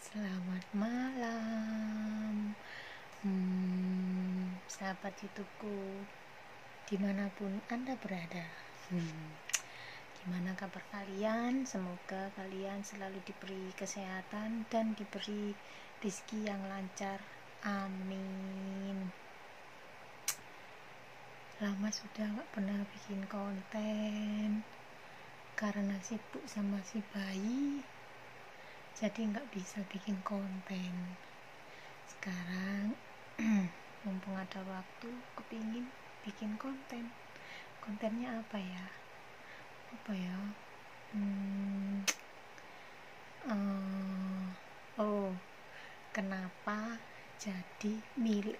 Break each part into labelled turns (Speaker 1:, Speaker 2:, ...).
Speaker 1: Selamat malam, sahabat YouTubeku, dimanapun Anda berada. Gimana kabar kalian? Semoga kalian selalu diberi kesehatan dan diberi rezeki yang lancar. Amin. Lama sudah gak pernah bikin konten karena sibuk sama si bayi, jadi nggak bisa bikin konten. Sekarang mumpung ada waktu, kepingin bikin konten. Kontennya apa ya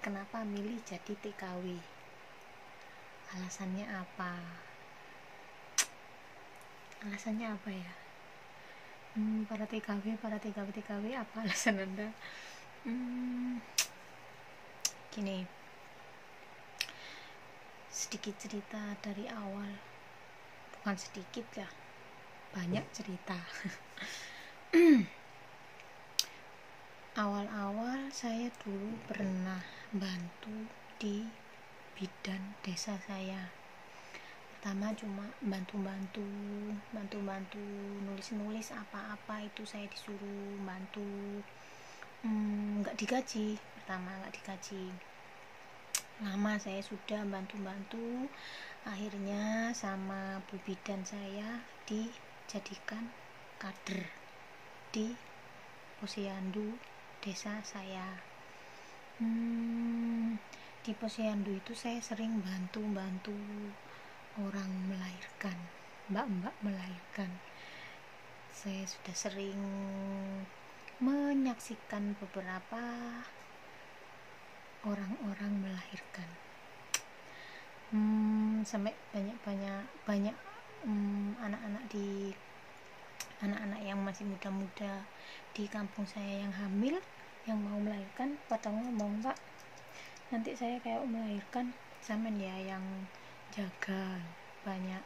Speaker 1: kenapa milih jadi TKW, alasannya apa ya? Para TKW apa alasan Anda? Gini, sedikit cerita dari awal, bukan sedikit ya, banyak cerita. Awal-awal saya dulu pernah bantu di bidan desa saya. Pertama cuma bantu nulis apa-apa, itu saya disuruh bantu, nggak digaji. Lama saya sudah bantu, akhirnya sama Bu Bidan saya dijadikan kader di posyandu desa saya. Di posyandu itu saya sering bantu orang melahirkan, mbak melahirkan. Saya sudah sering menyaksikan beberapa orang-orang melahirkan, sampai banyak anak-anak yang masih muda-muda di kampung saya yang hamil, yang mau melahirkan, pada ngomong, "Pak, nanti saya kayak melahirkan, sampean ya yang jaga." Banyak.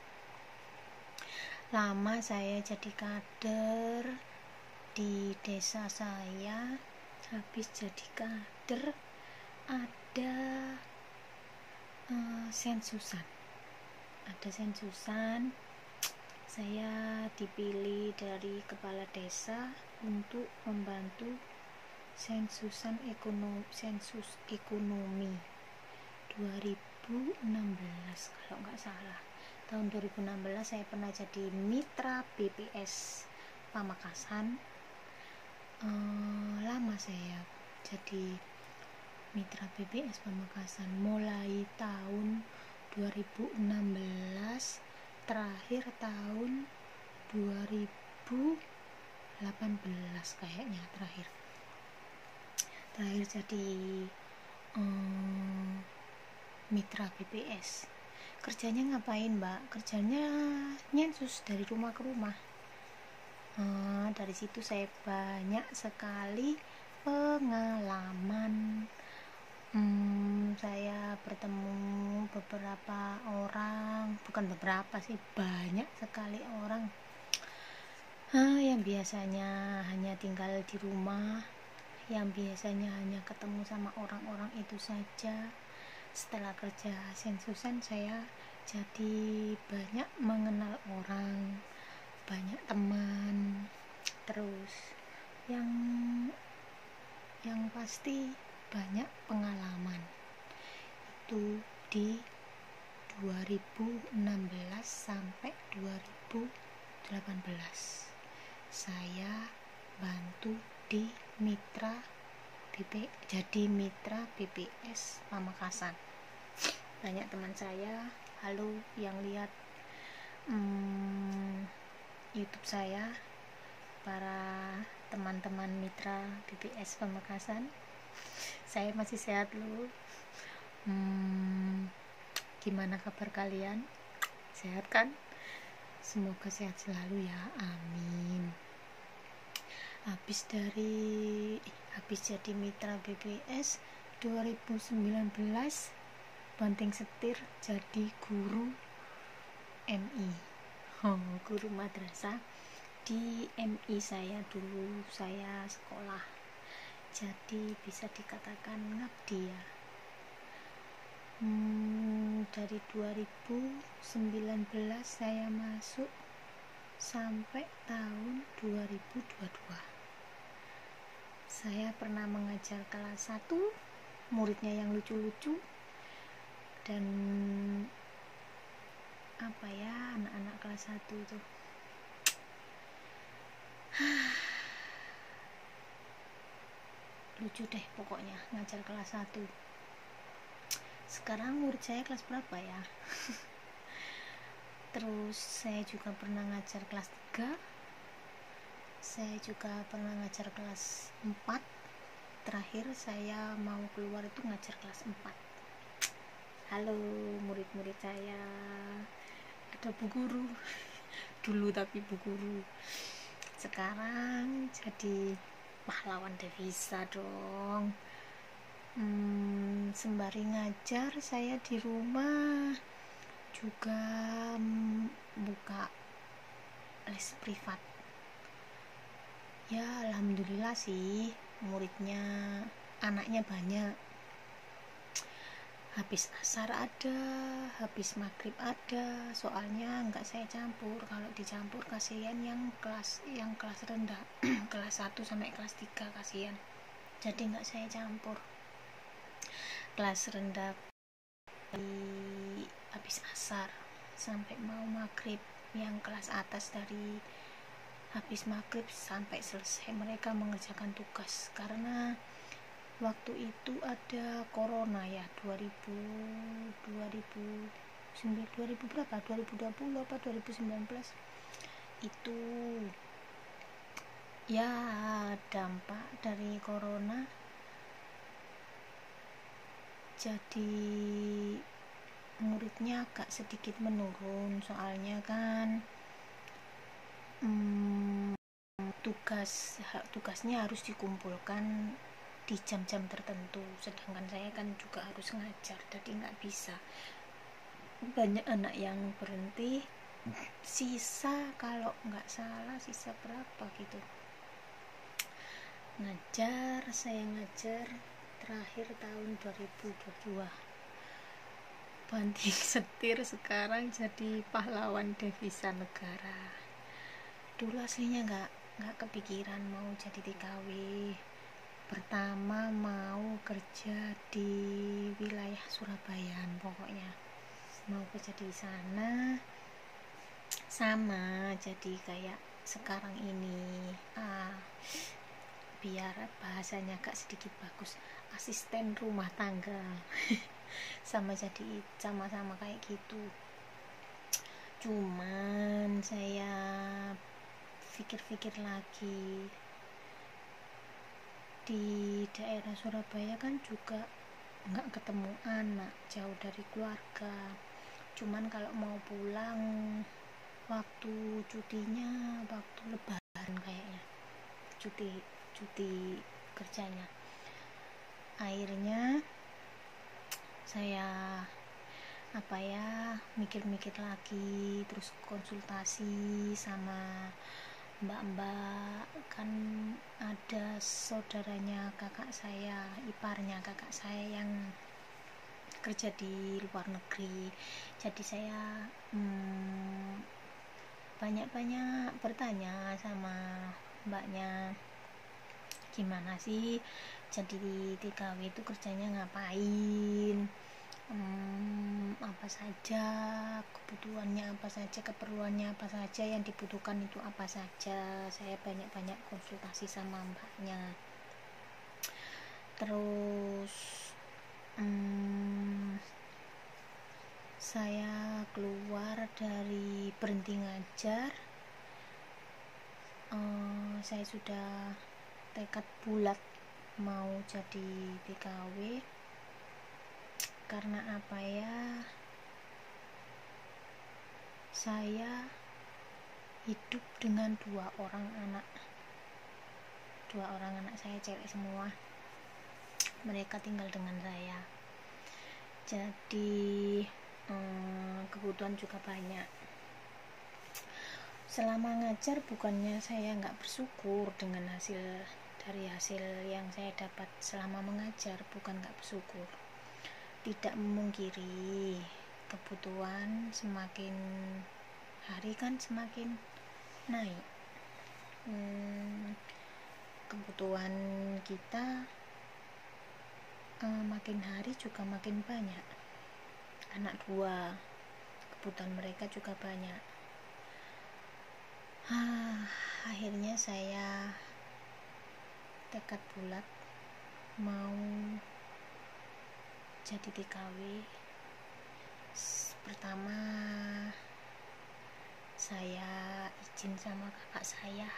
Speaker 1: Lama saya jadi kader di desa saya. Habis jadi kader ada sensusan, saya dipilih dari kepala desa untuk membantu sensus ekonomi 2016 kalau nggak salah. Tahun 2016 saya pernah jadi mitra BPS Pamekasan. Lama saya jadi mitra BPS Pamekasan, mulai tahun 2016, terakhir tahun 2018 kayaknya terakhir jadi mitra BPS. Kerjanya ngapain, Mbak? Kerjanya nyensus dari rumah ke rumah. Dari situ saya banyak sekali pengalaman. Saya bertemu beberapa orang, banyak sekali orang yang biasanya hanya tinggal di rumah, yang biasanya hanya ketemu sama orang-orang itu saja. Setelah kerja sensusan, saya jadi banyak mengenal orang, banyak teman, terus yang pasti banyak pengalaman. Itu di 2016 sampai 2018 saya bantu di jadi mitra BPS Pamekasan. Banyak teman saya, halo, yang lihat YouTube saya, para teman-teman mitra BPS Pamekasan, saya masih sehat loh. Gimana kabar kalian? Sehat kan? Semoga sehat selalu ya, amin. Habis jadi mitra BPS 2019, banting setir jadi guru MI, guru madrasah di MI saya dulu saya sekolah, jadi bisa dikatakan ngabdi ya. Dari 2019 saya masuk sampai tahun 2022. Saya pernah mengajar kelas 1, muridnya yang lucu-lucu dan anak-anak kelas 1 itu lucu deh pokoknya, ngajar kelas 1. Sekarang murid saya kelas berapa ya? Terus saya juga pernah ngajar kelas 3, saya juga pernah ngajar kelas 4. Terakhir saya mau keluar itu ngajar kelas 4. Halo murid-murid saya, ada Bu Guru dulu, tapi Bu Guru sekarang jadi pahlawan devisa dong. Sembari ngajar saya di rumah juga buka les privat ya. Alhamdulillah sih, muridnya, anaknya banyak. Habis asar ada, habis maghrib ada, soalnya nggak saya campur. Kalau dicampur kasihan yang kelas rendah kelas 1 sampai kelas 3 kasihan, jadi nggak saya campur. Kelas rendah habis asar sampai mau maghrib, yang kelas atas dari habis maghrib sampai selesai mereka mengerjakan tugas. Karena waktu itu ada corona ya, 2020 berapa, 2020 apa 2019 itu ya, dampak dari corona. Jadi muridnya agak sedikit menurun, soalnya kan tugasnya harus dikumpulkan di jam-jam tertentu, sedangkan saya kan juga harus ngajar, jadi nggak bisa. Banyak anak yang berhenti, sisa kalau nggak salah sisa berapa gitu saya ngajar terakhir tahun 2022. Banting setir sekarang jadi pahlawan devisa negara. Dulu aslinya nggak kepikiran mau jadi TKW. Pertama mau kerja di wilayah Surabaya, pokoknya mau kerja di sana, sama jadi kayak sekarang ini, biar bahasanya agak sedikit bagus, asisten rumah tangga. sama-sama kayak gitu. Cuman saya pikir-pikir lagi, di daerah Surabaya kan juga nggak ketemu anak, jauh dari keluarga. Cuman kalau mau pulang waktu cutinya waktu lebaran kayaknya, cuti kerjanya. Akhirnya saya mikir-mikir lagi, terus konsultasi sama mbak-mbak. Kan ada saudaranya kakak saya, iparnya kakak saya yang kerja di luar negeri. Jadi saya banyak-banyak bertanya sama mbaknya, gimana sih jadi di TKW itu kerjanya ngapain, apa saja kebutuhannya, apa saja keperluannya, apa saja yang dibutuhkan itu apa saja. Saya banyak-banyak konsultasi sama mbaknya. Terus saya keluar dari berhenti ngajar, saya sudah tekad bulat mau jadi TKW. Karena saya hidup dengan dua orang anak saya cewek semua, mereka tinggal dengan saya, jadi kebutuhan juga banyak. selama ngajar bukannya saya nggak bersyukur dengan hasil yang saya dapat selama mengajar, bukan nggak bersyukur. Tidak memungkiri kebutuhan semakin hari kan semakin naik. Kebutuhan kita makin hari juga makin banyak. Anak dua, kebutuhan mereka juga banyak. Akhirnya saya tekad bulat mau jadi TKW. Pertama saya izin sama kakak saya.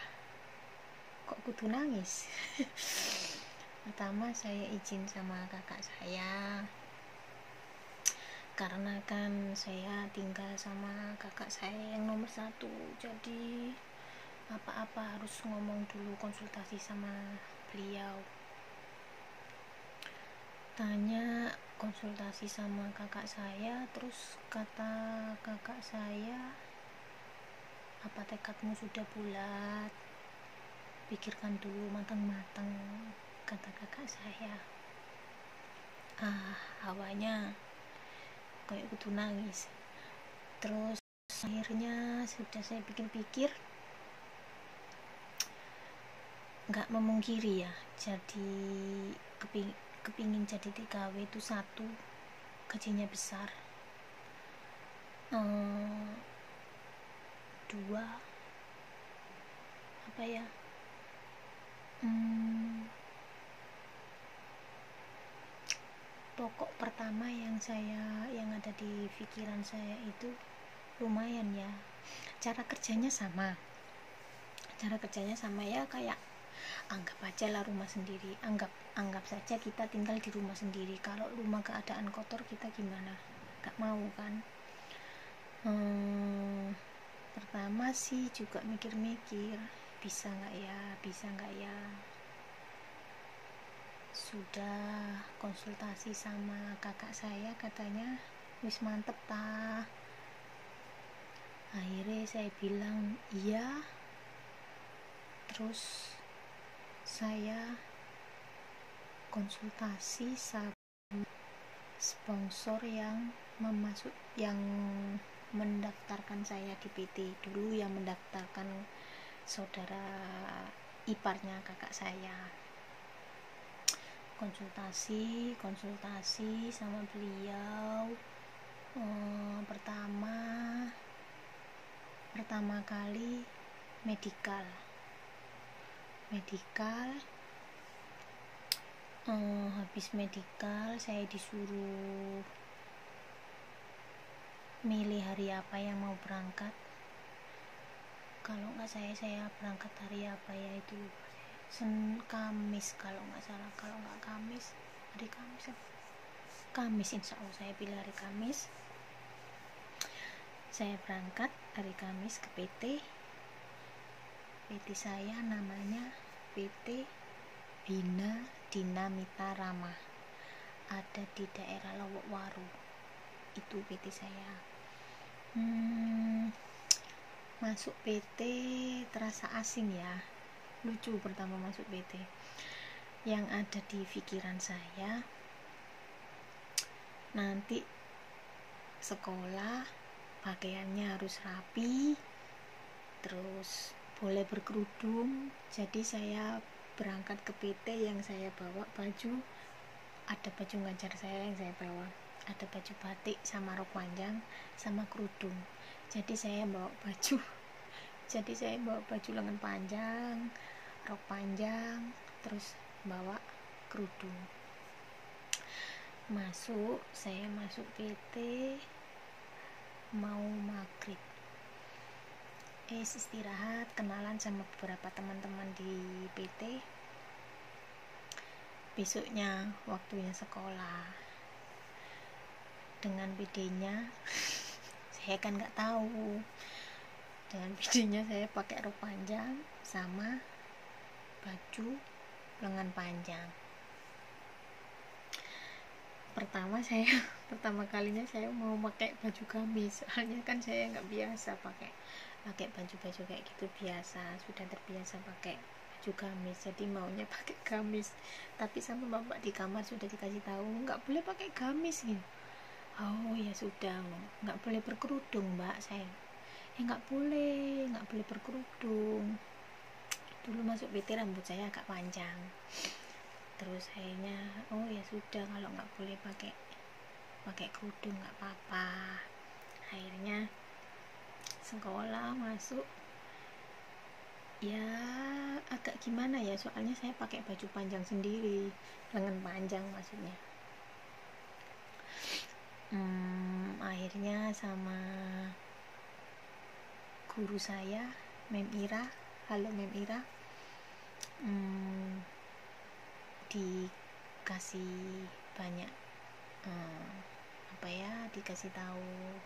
Speaker 1: Kok kudu nangis? Pertama saya izin sama kakak saya karena kan saya tinggal sama kakak saya yang nomor 1, jadi apa-apa harus ngomong dulu, konsultasi sama beliau. Tanya, konsultasi sama kakak saya, terus kata kakak saya, apa tekadmu sudah bulat? Pikirkan dulu matang-matang, kata kakak saya. Awalnya kayak kudu nangis. Terus akhirnya sudah saya pikir-pikir, nggak memungkiri ya, jadi kepingin jadi TKW itu 1, gajinya besar, 2 apa ya, pokok pertama yang ada di pikiran saya itu lumayan ya, cara kerjanya sama ya, kayak anggap aja lah rumah sendiri, anggap saja kita tinggal di rumah sendiri. Kalau rumah keadaan kotor kita gimana? Gak mau kan. Pertama sih juga mikir-mikir, bisa nggak ya. Sudah konsultasi sama kakak saya, katanya wis mantep ta. Akhirnya saya bilang iya. Terus saya konsultasi sama sponsor yang mendaftarkan saya di PT. Dulu yang mendaftarkan saudara iparnya kakak saya. Konsultasi sama beliau. Pertama kali medikal, habis medikal saya disuruh milih hari apa yang mau berangkat. Kalau nggak saya berangkat hari apa ya, itu Kamis kalau nggak salah. Kalau nggak Kamis, hari Kamis insya Allah saya pilih hari Kamis. Saya berangkat hari Kamis ke PT saya, namanya PT Bina Dinamita Rama, ada di daerah Lowokwaru. Itu PT saya. Masuk PT terasa asing ya, lucu. Pertama masuk PT, yang ada di pikiran saya, nanti sekolah pakaiannya harus rapi, terus boleh berkerudung. Jadi saya berangkat ke PT yang saya bawa baju, ada baju ngajar saya yang saya bawa, ada baju batik sama rok panjang sama kerudung. Jadi saya bawa baju lengan panjang, rok panjang, terus bawa kerudung. Saya masuk PT mau maghrib, istirahat, kenalan sama beberapa teman-teman di PT. Besoknya waktunya sekolah dengan PD-nya. Saya kan nggak tahu, dengan PD-nya saya pakai rok panjang sama baju lengan panjang. Pertama kalinya saya mau pakai baju gamis, soalnya kan saya nggak biasa pakai pakai baju-baju kayak gitu biasa, sudah terbiasa pakai baju gamis, jadi maunya pakai gamis. Tapi sama bapak di kamar sudah dikasih tahu nggak boleh pakai gamis gitu. Oh ya sudah, nggak boleh berkerudung mbak. Saya nggak boleh berkerudung. Dulu masuk PT rambut saya agak panjang, terus akhirnya oh ya sudah, kalau nggak boleh pakai kerudung nggak apa-apa. Akhirnya sekolah masuk ya agak gimana ya, soalnya saya pakai baju panjang sendiri, lengan panjang maksudnya. Akhirnya sama guru saya, Mem Ira, halo Mem Ira, dikasih banyak dikasih tahu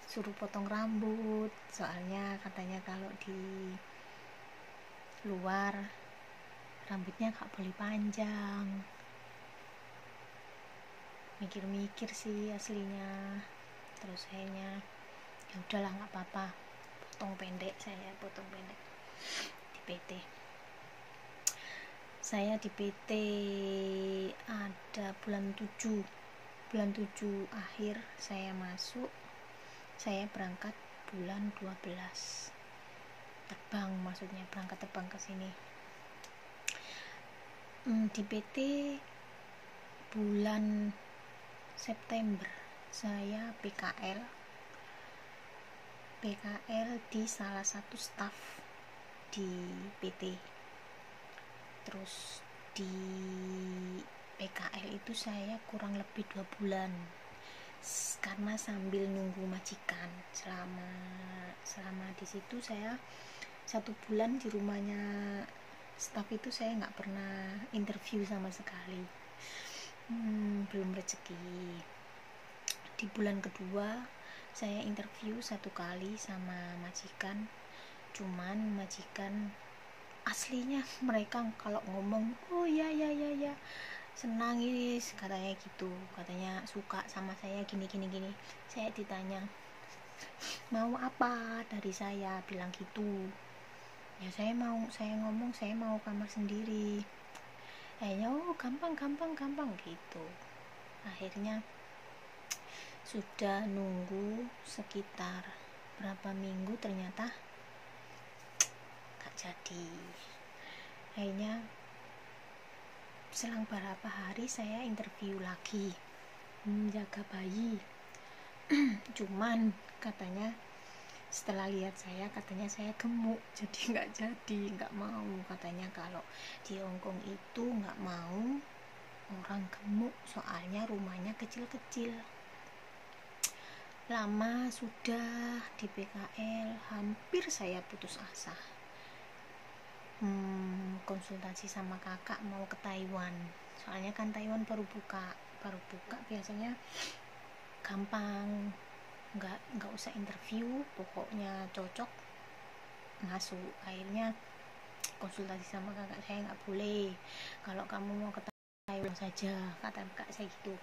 Speaker 1: suruh potong rambut, soalnya katanya kalau di luar rambutnya gak boleh panjang. Mikir-mikir sih aslinya, terus akhirnya ya udahlah nggak apa-apa, potong pendek di PT. Saya di PT ada bulan 7 akhir saya masuk, saya berangkat bulan 12 berangkat terbang ke sini. Di PT bulan September saya PKL di salah satu staf di PT. Terus di PKL itu saya kurang lebih 2 bulan karena sambil nunggu majikan. Selama di situ saya 1 bulan di rumahnya staf itu saya nggak pernah interview sama sekali. Belum rezeki. Di bulan kedua saya interview 1 kali sama majikan, cuman majikan aslinya mereka kalau ngomong oh ya senang katanya gitu, katanya suka sama saya gini. Saya ditanya mau apa dari saya, bilang gitu ya, saya ngomong saya mau kamar sendiri. Oh gampang gitu. Akhirnya sudah nunggu sekitar berapa minggu, ternyata gak jadi. Akhirnya selang beberapa hari saya interview lagi menjaga bayi. Cuman katanya setelah lihat saya, katanya saya gemuk, jadi nggak mau. Katanya kalau di Hongkong itu nggak mau orang gemuk, soalnya rumahnya kecil-kecil. Lama sudah di PKL, hampir saya putus asa. Konsultasi sama kakak mau ke Taiwan, soalnya kan Taiwan baru buka biasanya gampang, nggak usah interview, pokoknya cocok masuk. Akhirnya konsultasi sama kakak, saya nggak boleh, kalau kamu mau ke Taiwan saja, kata kakak saya gitu.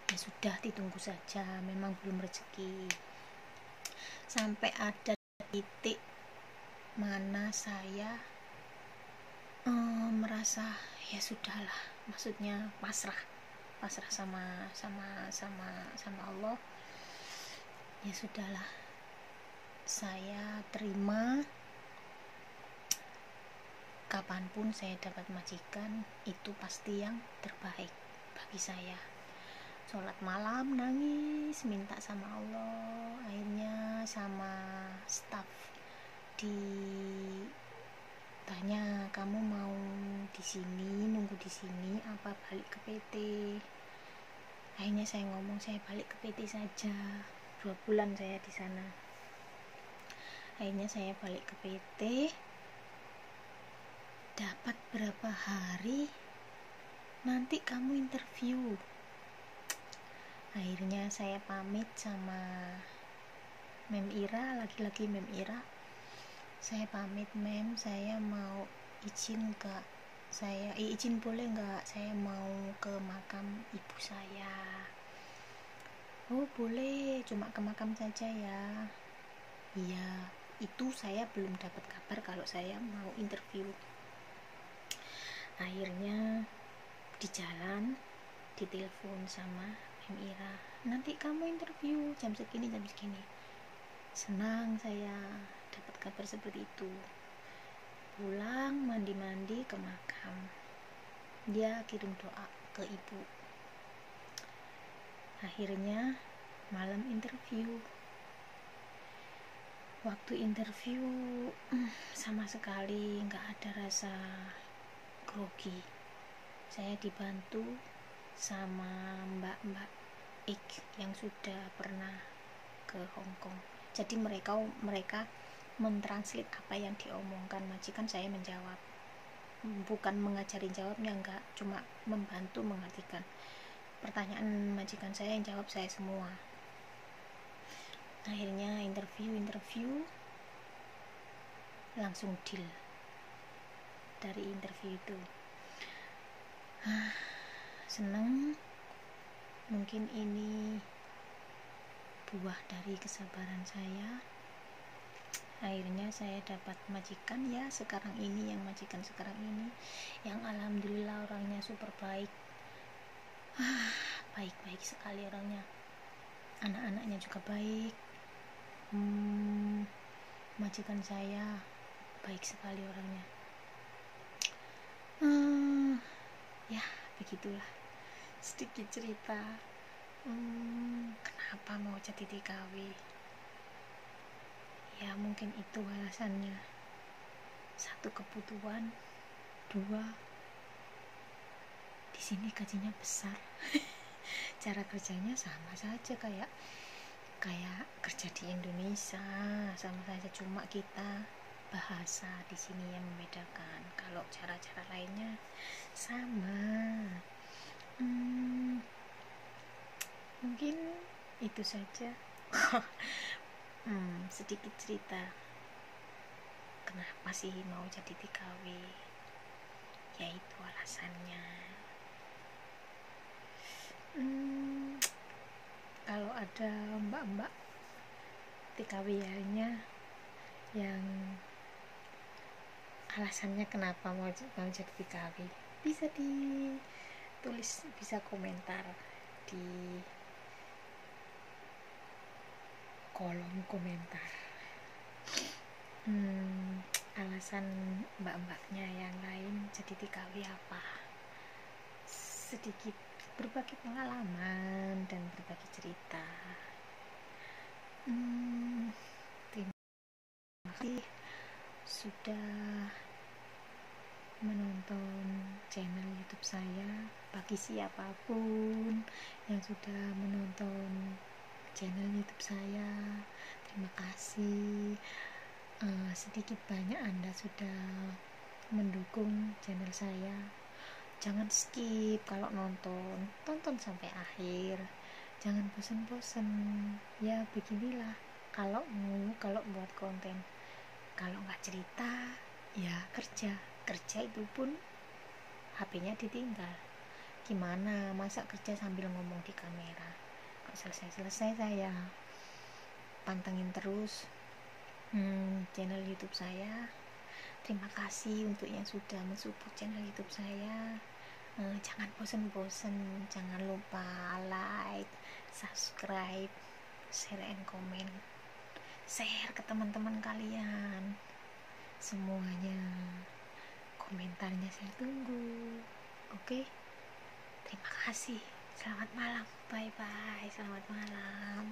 Speaker 1: Ya sudah, ditunggu saja, memang belum rezeki. Sampai ada titik mana saya merasa ya sudahlah, maksudnya pasrah sama Allah. Ya sudahlah, saya terima, kapanpun saya dapat majikan itu pasti yang terbaik bagi saya. Sholat malam nangis minta sama Allah. Akhirnya sama staf ditanya, kamu mau di sini, nunggu di sini apa balik ke PT? Akhirnya saya ngomong saya balik ke PT saja. 2 bulan saya di sana. Akhirnya saya balik ke PT. Dapat berapa hari, nanti kamu interview. Akhirnya saya pamit sama Mem Ira, lagi-lagi Mem Ira. Saya pamit, Mem, saya mau izin izin boleh nggak, saya mau ke makam ibu saya. Oh boleh, cuma ke makam saja ya. Iya, itu saya belum dapat kabar kalau saya mau interview. Akhirnya di jalan ditelepon sama Mbak Ira, nanti kamu interview jam segini. Senang saya dapat kabar seperti itu. Pulang mandi-mandi ke makam, dia kirim doa ke ibu. Akhirnya malam interview. Waktu interview sama sekali nggak ada rasa grogi. Saya dibantu sama mbak-mbak Ik yang sudah pernah ke Hong Kong. Jadi mereka mentranslate apa yang diomongkan majikan, saya menjawab. Bukan mengajari jawabnya, enggak, cuma membantu mengartikan. Pertanyaan majikan saya yang jawab saya semua. Akhirnya interview langsung deal dari interview itu. Seneng, mungkin ini buah dari kesabaran saya. Akhirnya saya dapat majikan ya sekarang ini, yang alhamdulillah orangnya super baik. Baik-baik sekali orangnya, anak-anaknya juga baik. Majikan saya baik sekali orangnya. Ya begitulah sedikit cerita kenapa mau jadi TKW. Ya mungkin itu alasannya. 1, kebutuhan. 2, di sini gajinya besar. Cara kerjanya sama saja kayak kerja di Indonesia, sama saja, cuma kita bahasa di sini yang membedakan. Kalau cara-cara lainnya sama. Mungkin itu saja. Sedikit cerita kenapa sih mau jadi TKW, yaitu alasannya. Kalau ada mbak-mbak TKW lainnya yang alasannya kenapa mau jadi TKW, bisa ditulis, bisa komentar di kolom komentar. Alasan mbak-mbaknya yang lain jadi TKW apa. Sedikit berbagi pengalaman dan berbagi cerita. Terima kasih sudah menonton channel YouTube saya. Bagi siapapun yang sudah menonton channel YouTube saya, terima kasih. Sedikit banyak Anda sudah mendukung channel saya. Jangan skip kalau nonton, tonton sampai akhir. Jangan bosan-bosan. Ya beginilah kalau buat konten. Kalau nggak cerita, ya kerja itu pun HP-nya ditinggal. Gimana masa kerja sambil ngomong di kamera? Kok selesai saya pantengin terus channel YouTube saya. Terima kasih untuk yang sudah mensupport channel YouTube saya. Jangan bosan-bosan, jangan lupa like, subscribe, share and comment. Share ke teman-teman kalian semuanya. Komentarnya saya tunggu. Oke? Terima kasih. Selamat malam. Bye bye. Selamat malam.